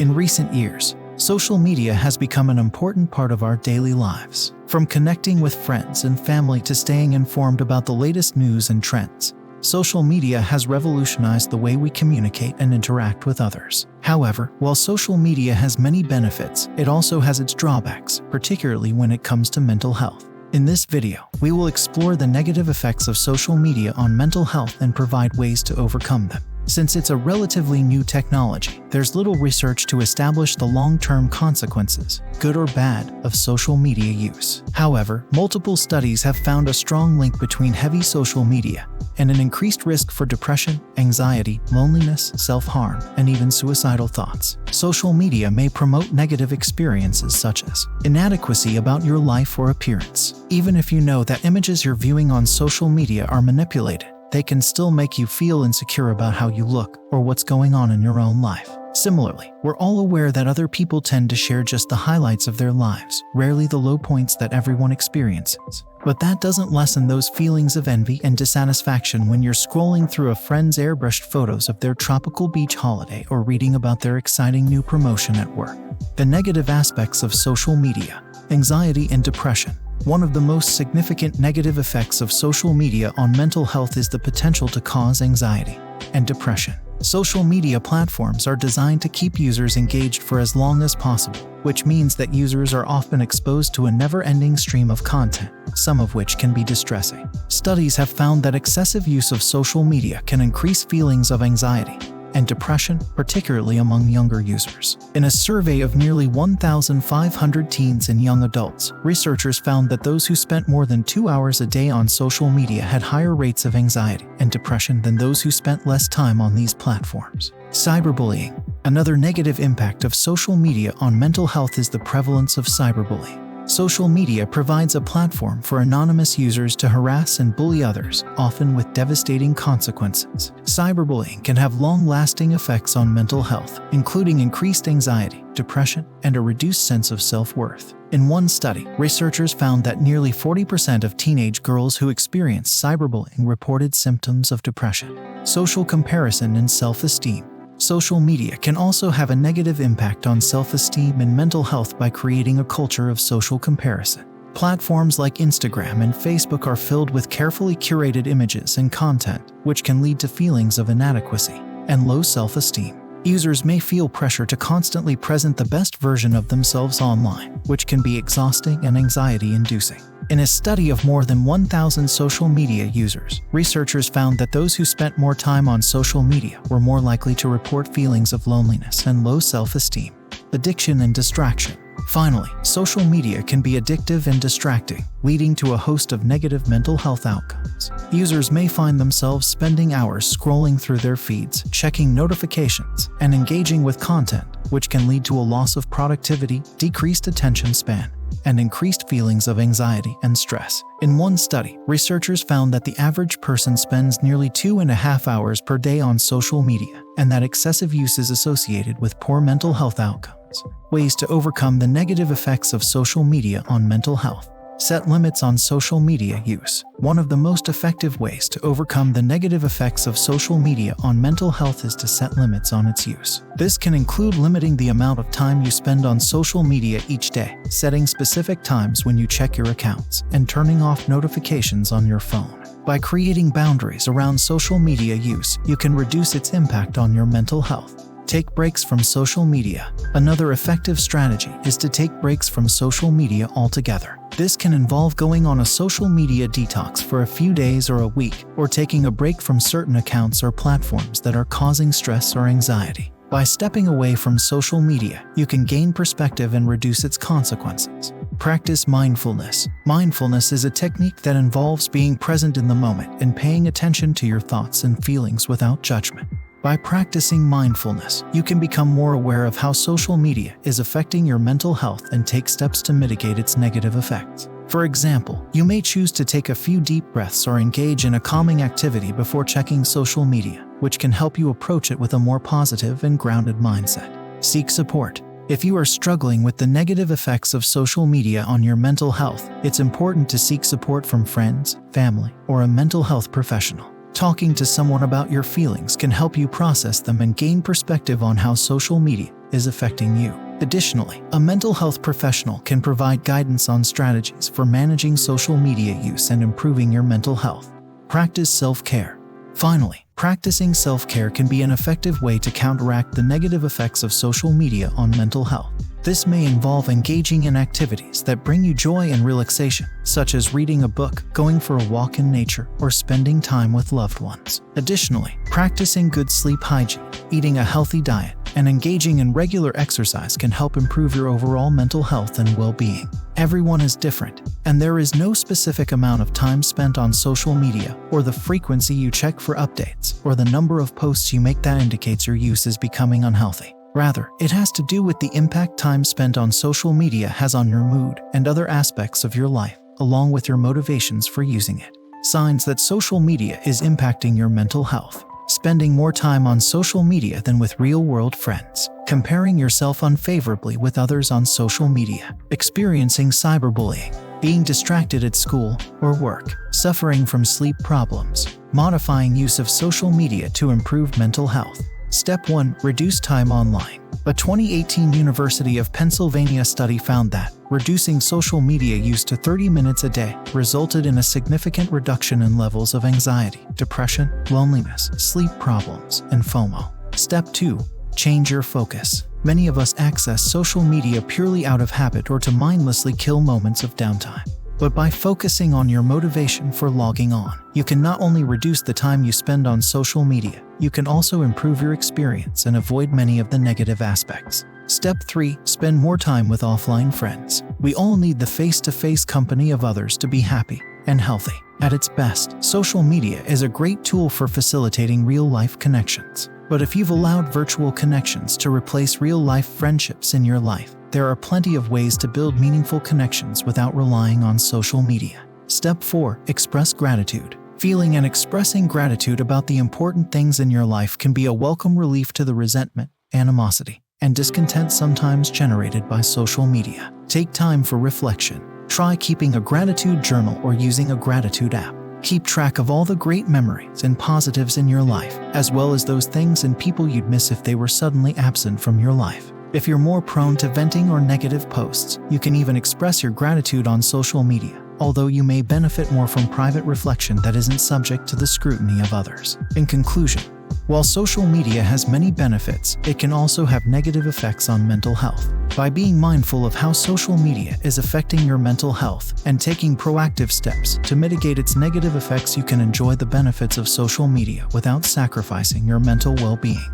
In recent years, social media has become an important part of our daily lives. From connecting with friends and family to staying informed about the latest news and trends, social media has revolutionized the way we communicate and interact with others. However, while social media has many benefits, it also has its drawbacks, particularly when it comes to mental health. In this video, we will explore the negative effects of social media on mental health and provide ways to overcome them. Since it's a relatively new technology, there's little research to establish the long-term consequences, good or bad, of social media use. However, multiple studies have found a strong link between heavy social media and an increased risk for depression, anxiety, loneliness, self-harm, and even suicidal thoughts. Social media may promote negative experiences such as inadequacy about your life or appearance. Even if you know that images you're viewing on social media are manipulated, they can still make you feel insecure about how you look or what's going on in your own life. Similarly, we're all aware that other people tend to share just the highlights of their lives, rarely the low points that everyone experiences. But that doesn't lessen those feelings of envy and dissatisfaction when you're scrolling through a friend's airbrushed photos of their tropical beach holiday or reading about their exciting new promotion at work. The negative aspects of social media: anxiety and depression. One of the most significant negative effects of social media on mental health is the potential to cause anxiety and depression. Social media platforms are designed to keep users engaged for as long as possible, which means that users are often exposed to a never-ending stream of content, some of which can be distressing. Studies have found that excessive use of social media can increase feelings of anxiety and depression, particularly among younger users. In a survey of nearly 1,500 teens and young adults, researchers found that those who spent more than 2 hours a day on social media had higher rates of anxiety and depression than those who spent less time on these platforms. Cyberbullying. Another negative impact of social media on mental health is the prevalence of cyberbullying. Social media provides a platform for anonymous users to harass and bully others, often with devastating consequences. Cyberbullying can have long-lasting effects on mental health, including increased anxiety, depression, and a reduced sense of self-worth. In one study, researchers found that nearly 40% of teenage girls who experienced cyberbullying reported symptoms of depression. Social comparison and self-esteem. Social media can also have a negative impact on self-esteem and mental health by creating a culture of social comparison. Platforms like Instagram and Facebook are filled with carefully curated images and content, which can lead to feelings of inadequacy and low self-esteem. Users may feel pressure to constantly present the best version of themselves online, which can be exhausting and anxiety-inducing. In a study of more than 1,000 social media users, researchers found that those who spent more time on social media were more likely to report feelings of loneliness and low self-esteem. Addiction and distraction. Finally, social media can be addictive and distracting, leading to a host of negative mental health outcomes. Users may find themselves spending hours scrolling through their feeds, checking notifications, and engaging with content, which can lead to a loss of productivity, decreased attention span, and increased feelings of anxiety and stress. In one study, researchers found that the average person spends nearly 2.5 hours per day on social media, and that excessive use is associated with poor mental health outcomes. Ways to overcome the negative effects of social media on mental health. Set limits on social media use. One of the most effective ways to overcome the negative effects of social media on mental health is to set limits on its use. This can include limiting the amount of time you spend on social media each day, setting specific times when you check your accounts, and turning off notifications on your phone. By creating boundaries around social media use, you can reduce its impact on your mental health. Take breaks from social media. Another effective strategy is to take breaks from social media altogether. This can involve going on a social media detox for a few days or a week, or taking a break from certain accounts or platforms that are causing stress or anxiety. By stepping away from social media, you can gain perspective and reduce its consequences. Practice mindfulness. Mindfulness is a technique that involves being present in the moment and paying attention to your thoughts and feelings without judgment. By practicing mindfulness, you can become more aware of how social media is affecting your mental health and take steps to mitigate its negative effects. For example, you may choose to take a few deep breaths or engage in a calming activity before checking social media, which can help you approach it with a more positive and grounded mindset. Seek support. If you are struggling with the negative effects of social media on your mental health, it's important to seek support from friends, family, or a mental health professional. Talking to someone about your feelings can help you process them and gain perspective on how social media is affecting you. Additionally, a mental health professional can provide guidance on strategies for managing social media use and improving your mental health. Practice self-care. Finally, practicing self-care can be an effective way to counteract the negative effects of social media on mental health. This may involve engaging in activities that bring you joy and relaxation, such as reading a book, going for a walk in nature, or spending time with loved ones. Additionally, practicing good sleep hygiene, eating a healthy diet, and engaging in regular exercise can help improve your overall mental health and well-being. Everyone is different, and there is no specific amount of time spent on social media, or the frequency you check for updates, or the number of posts you make that indicates your use is becoming unhealthy. Rather, it has to do with the impact time spent on social media has on your mood and other aspects of your life, along with your motivations for using it. Signs that social media is impacting your mental health. Spending more time on social media than with real-world friends. Comparing yourself unfavorably with others on social media. Experiencing cyberbullying. Being distracted at school or work. Suffering from sleep problems. Modifying use of social media to improve mental health. Step 1. Reduce time online. A 2018 University of Pennsylvania study found that reducing social media use to 30 minutes a day resulted in a significant reduction in levels of anxiety, depression, loneliness, sleep problems, and FOMO. Step 2. Change your focus. Many of us access social media purely out of habit or to mindlessly kill moments of downtime. But by focusing on your motivation for logging on, you can not only reduce the time you spend on social media, you can also improve your experience and avoid many of the negative aspects. Step 3. Spend more time with offline friends. We all need the face-to-face company of others to be happy and healthy. At its best, social media is a great tool for facilitating real-life connections. But if you've allowed virtual connections to replace real-life friendships in your life, there are plenty of ways to build meaningful connections without relying on social media. Step 4. Express gratitude. Feeling and expressing gratitude about the important things in your life can be a welcome relief to the resentment, animosity, and discontent sometimes generated by social media. Take time for reflection. Try keeping a gratitude journal or using a gratitude app. Keep track of all the great memories and positives in your life, as well as those things and people you'd miss if they were suddenly absent from your life. If you're more prone to venting or negative posts, you can even express your gratitude on social media, although you may benefit more from private reflection that isn't subject to the scrutiny of others. In conclusion, while social media has many benefits, it can also have negative effects on mental health. By being mindful of how social media is affecting your mental health and taking proactive steps to mitigate its negative effects, you can enjoy the benefits of social media without sacrificing your mental well-being.